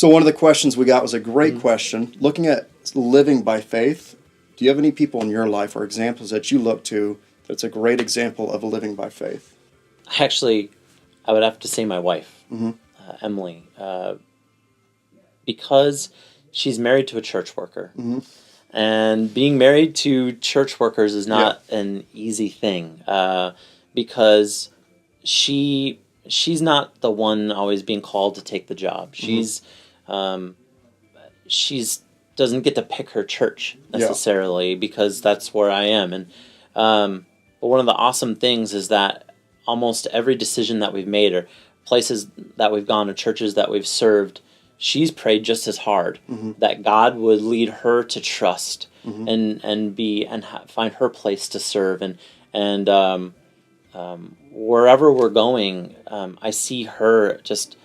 So one of the questions we got was a great question. Looking at living by faith, do you have any people in your life or examples that you look to that's a great example of living by faith? Actually, I would have to say my wife, Emily, because she's married to a church worker. And being married to church workers is not an easy thing, because she's not the one always being called to take the job. She's doesn't get to pick her church necessarily because that's where I am. And but one of the awesome things is that almost every decision that we've made, or places that we've gone, or churches that we've served, she's prayed just as hard that God would lead her to trust and find her place to serve, and wherever we're going, I see her just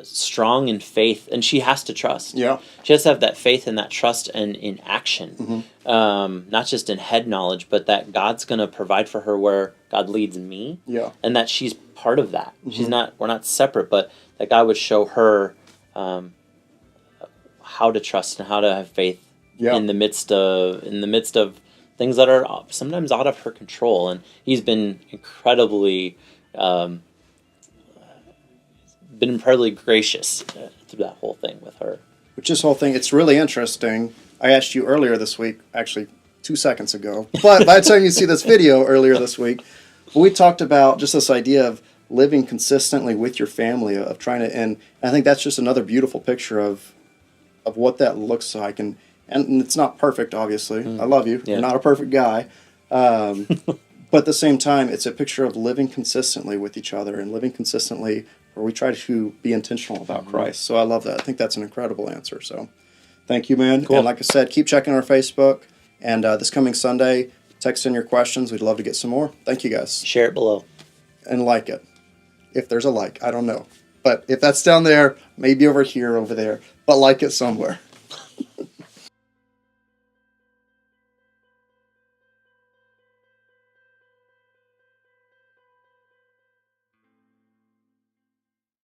strong in faith, and she has to trust. Yeah, she has to have that faith and that trust and in action, not just in head knowledge, but that God's going to provide for her where God leads me. Yeah, and that she's part of that. We're not separate, but that God would show her how to trust and how to have faith in the midst of things that are sometimes out of her control. And He's been incredibly gracious through that whole thing with her. Which this whole thing, it's really interesting. I asked you earlier this week, actually 2 seconds ago, but by the time you see this video earlier this week, we talked about just this idea of living consistently with your family, of trying to, and I think that's just another beautiful picture of what that looks like. And it's not perfect, obviously. I love you. You're not a perfect guy. But at the same time, it's a picture of living consistently with each other and living consistently where we try to be intentional about Christ. So I love that. I think that's an incredible answer. So thank you, man. Cool. And like I said, keep checking our Facebook. And this coming Sunday, text in your questions. We'd love to get some more. Thank you, guys. Share it below. And like it. If there's a like, I don't know. But if that's down there, maybe over here, over there. But like it somewhere.